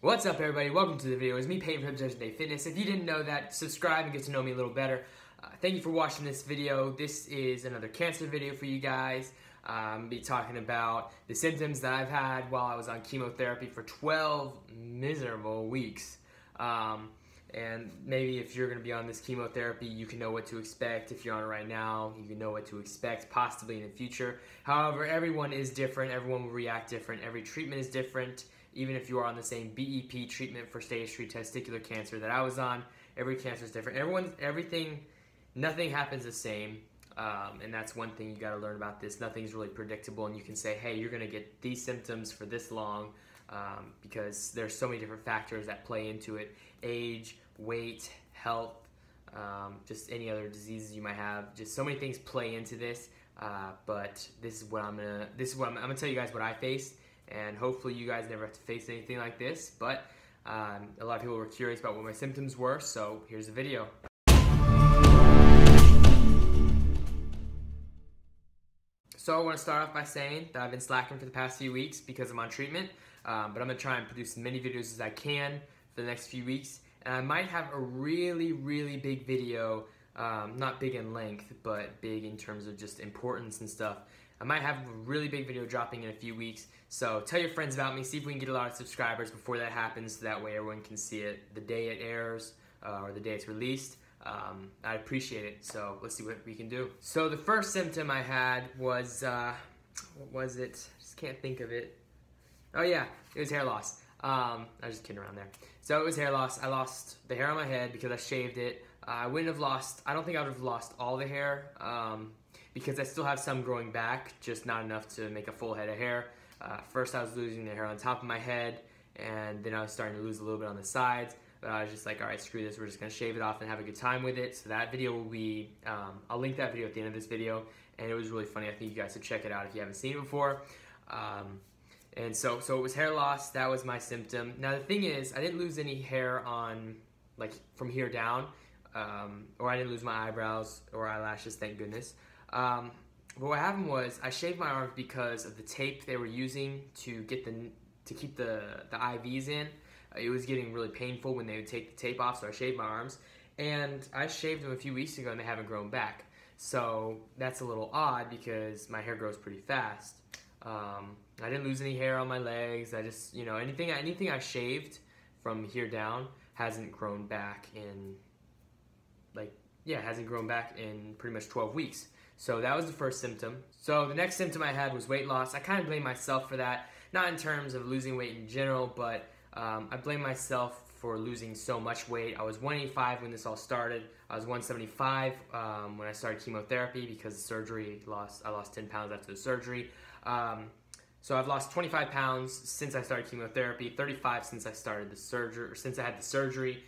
What's up, everybody? Welcome to the video. It's me, Peyton from Judgment Day Fitness. If you didn't know that, subscribe and get to know me a little better. Thank you for watching this video. This is another cancer video for you guys. I'm going to be talking about the symptoms that I've had while I was on chemotherapy for 12 miserable weeks. And maybe if you're going to be on this chemotherapy, you can know what to expect. If you're on it right now, you can know what to expect possibly in the future. However, everyone is different. Everyone will react different. Every treatment is different. Even if you are on the same BEP treatment for stage 3 testicular cancer that I was on, every cancer is different. Nothing happens the same. And that's one thing you got to learn about this. Nothing's really predictable, and you can say, hey, you're going to get these symptoms for this long because there's so many different factors that play into it. Age, weight, health, just any other diseases you might have. Just so many things play into this. But this is what I'm gonna tell you guys what I faced, and hopefully you guys never have to face anything like this. But a lot of people were curious about what my symptoms were, so here's the video. So I want to start off by saying that I've been slacking for the past few weeks because I'm on treatment, but I'm going to try and produce as many videos as I can for the next few weeks. And I might have a really, really big video, not big in length, but big in terms of just importance and stuff. I might have a really big video dropping in a few weeks, so tell your friends about me, see if we can get a lot of subscribers before that happens, so that way everyone can see it the day it airs or the day it's released. I'd appreciate it, so let's see what we can do. So the first symptom I had was, what was it? I just can't think of it. Oh yeah, it was hair loss. I was just kidding around there. So it was hair loss. I lost the hair on my head because I shaved it. I don't think I would have lost all the hair because I still have some growing back, just not enough to make a full head of hair. First I was losing the hair on top of my head, and then I was starting to lose a little bit on the sides. But I was just like, all right, screw this. We're just going to shave it off and have a good time with it. So that video will be, I'll link that video at the end of this video. And it was really funny. I think you guys should check it out if you haven't seen it before. And so it was hair loss. That was my symptom. Now, the thing is, I didn't lose any hair on, like, from here down. Or I didn't lose my eyebrows or eyelashes, thank goodness. But what happened was I shaved my arms because of the tape they were using to keep the IVs in. It was getting really painful when they would take the tape off, so I shaved my arms. And I shaved them a few weeks ago and they haven't grown back. So that's a little odd because my hair grows pretty fast. I didn't lose any hair on my legs. I just, anything I shaved from here down hasn't grown back in, hasn't grown back in pretty much 12 weeks. So that was the first symptom. So the next symptom I had was weight loss. I kind of blame myself for that, not in terms of losing weight in general, but I blame myself for losing so much weight. I was 185 when this all started. I was 175 when I started chemotherapy because the surgery I lost 10 pounds after the surgery. So I've lost 25 pounds since I started chemotherapy, 35 since I started the surgery, or since I had the surgery,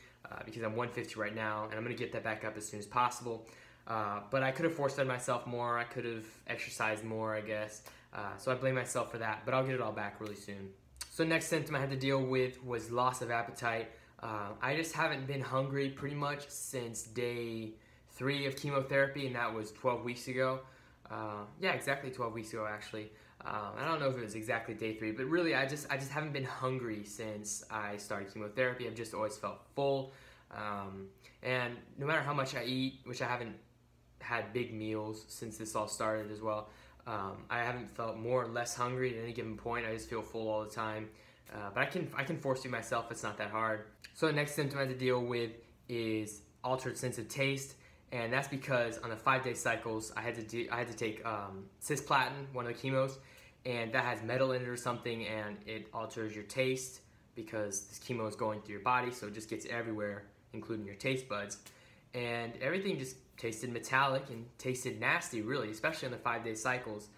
because I'm 150 right now, and I'm gonna get that back up as soon as possible. But I could have force-fed myself more. I could have exercised more, I guess. So I blame myself for that, but I'll get it all back really soon. So next symptom I had to deal with was loss of appetite. I just haven't been hungry pretty much since day 3 of chemotherapy, and that was 12 weeks ago. Yeah, exactly 12 weeks ago actually. I don't know if it was exactly day 3, but really I just haven't been hungry since I started chemotherapy. I've just always felt full. And no matter how much I eat, which I haven't had big meals since this all started as well, I haven't felt more or less hungry at any given point. I just feel full all the time. But I can force feed myself. It's not that hard. So the next symptom I had to deal with is altered sense of taste, and that's because on the 5-day cycles I had to take cisplatin, one of the chemos, and that has metal in it or something, and it alters your taste because this chemo is going through your body, so it just gets everywhere, including your taste buds, and everything just tasted metallic and tasted nasty, really, especially on the 5-day cycles.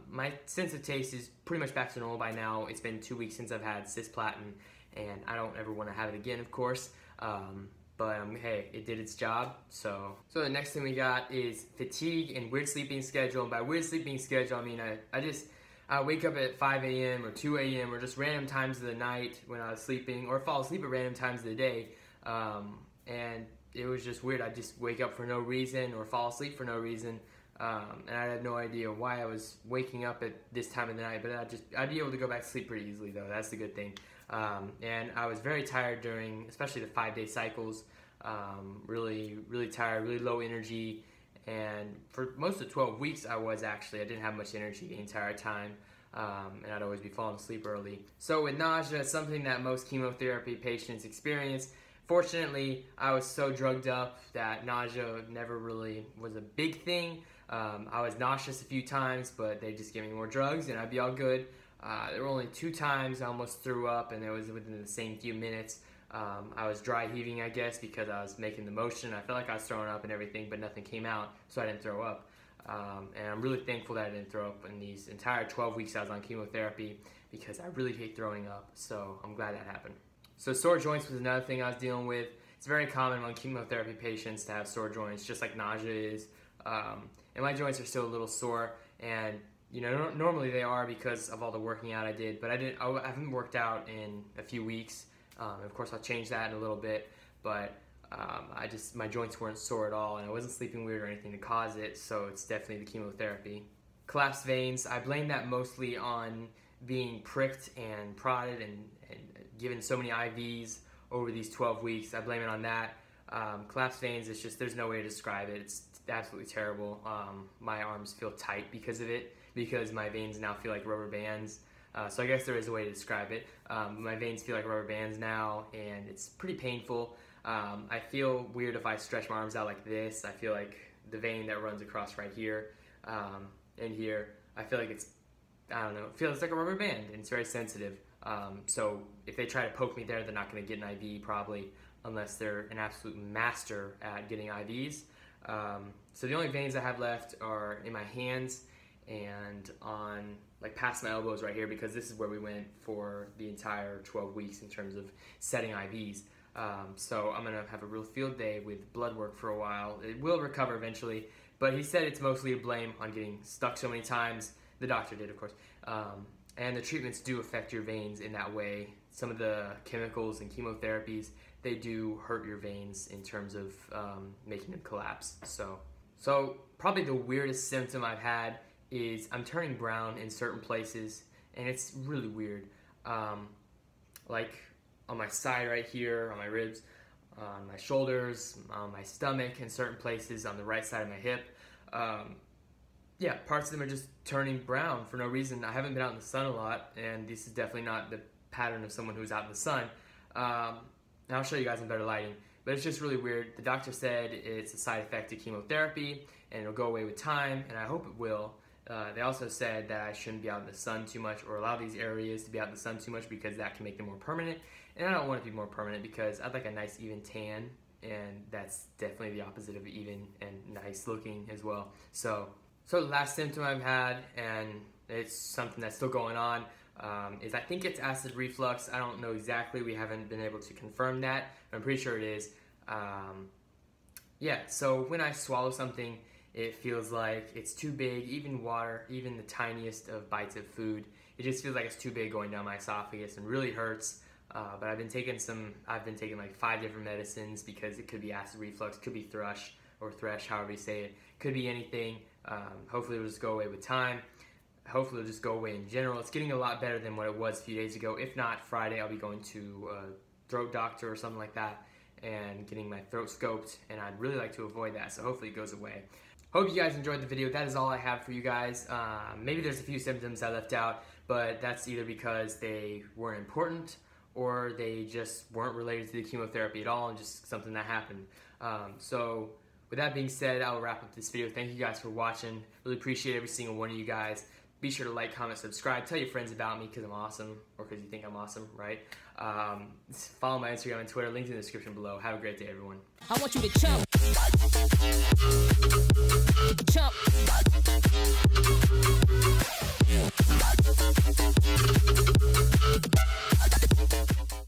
My sense of taste is pretty much back to normal by now. It's been 2 weeks since I've had cisplatin, and I don't ever want to have it again, of course. But hey, it did its job. So the next thing we got is fatigue and weird sleeping schedule. And by weird sleeping schedule, I mean I wake up at 5 a.m. or 2 a.m. or just random times of the night when I was sleeping, or fall asleep at random times of the day. And it was just weird. I'd just wake up for no reason or fall asleep for no reason. And I had no idea why I was waking up at this time of the night, but I'd be able to go back to sleep pretty easily though. That's the good thing. And I was very tired during, especially the 5-day cycles, really tired, really low energy. And for most of 12 weeks, I didn't have much energy the entire time. And I'd always be falling asleep early. So with nausea, it's something that most chemotherapy patients experience. Fortunately, I was so drugged up that nausea never really was a big thing. I was nauseous a few times, but they just gave me more drugs and I'd be all good. There were only 2 times I almost threw up, and it was within the same few minutes. I was dry heaving, I guess, because I was making the motion. I felt like I was throwing up and everything, but nothing came out, so I didn't throw up. And I'm really thankful that I didn't throw up in these entire 12 weeks I was on chemotherapy, because I really hate throwing up, so I'm glad that happened. So sore joints was another thing I was dealing with. It's very common among chemotherapy patients to have sore joints, just like nausea is. And my joints are still a little sore, and normally they are because of all the working out I did, but I haven't worked out in a few weeks. Of course, I'll change that in a little bit, but my joints weren't sore at all, and I wasn't sleeping weird or anything to cause it, so it's definitely the chemotherapy. Collapsed veins, I blame that mostly on being pricked and prodded and given so many IVs over these 12 weeks. I blame it on that. Collapsed veins, it's just, there's no way to describe it. It's absolutely terrible. My arms feel tight because of it, because my veins now feel like rubber bands. So I guess there is a way to describe it. My veins feel like rubber bands now, and it's pretty painful. I feel weird if I stretch my arms out like this. I feel like the vein that runs across right here and here, I feel like it feels like a rubber band, and it's very sensitive. So if they try to poke me there, they're not going to get an IV probably, unless they're an absolute master at getting IVs. So the only veins I have left are in my hands and on past my elbows right here, because this is where we went for the entire 12 weeks in terms of setting IVs. So I'm gonna have a real field day with blood work for a while. It will recover eventually, but he said it's mostly a blame on getting stuck so many times. The doctor did, of course. And the treatments do affect your veins in that way. Some of the chemicals and chemotherapies, they do hurt your veins in terms of making them collapse. So probably the weirdest symptom I've had is I'm turning brown in certain places, and it's really weird. Like on my side right here, on my ribs, on my shoulders, on my stomach, and certain places on the right side of my hip. Yeah, parts of them are just turning brown for no reason. I haven't been out in the sun a lot, and this is definitely not the pattern of someone who's out in the sun. And I'll show you guys in better lighting, but it's just really weird. The doctor said it's a side effect of chemotherapy, and it'll go away with time, and I hope it will. They also said that I shouldn't be out in the sun too much, or allow these areas to be out in the sun too much, because that can make them more permanent. And I don't want it to be more permanent because I'd like a nice even tan, and that's definitely the opposite of even and nice looking as well. So the last symptom I've had, and it's something that's still going on, is I think it's acid reflux. I don't know exactly. We haven't been able to confirm that. I'm pretty sure it is. Yeah, so when I swallow something, it feels like it's too big. Even water, even the tiniest of bites of food, it just feels like it's too big going down my esophagus and really hurts. But I've been taking like 5 different medicines, because it could be acid reflux, could be thrush or thresh, however you say it. Could be anything. Hopefully it'll just go away with time. Hopefully it'll just go away in general. It's getting a lot better than what it was a few days ago. If not, Friday I'll be going to a throat doctor or something like that and getting my throat scoped, and I'd really like to avoid that, so hopefully it goes away. Hope you guys enjoyed the video. That is all I have for you guys. Maybe there's a few symptoms I left out, but that's either because they weren't important or they just weren't related to the chemotherapy at all, and just something that happened. So with that being said, I will wrap up this video. Thank you guys for watching. Really appreciate every single one of you guys. Be sure to like, comment, subscribe. Tell your friends about me because I'm awesome, or because you think I'm awesome, right? Follow my Instagram and Twitter. Links in the description below. Have a great day, everyone. I want you to jump. Jump.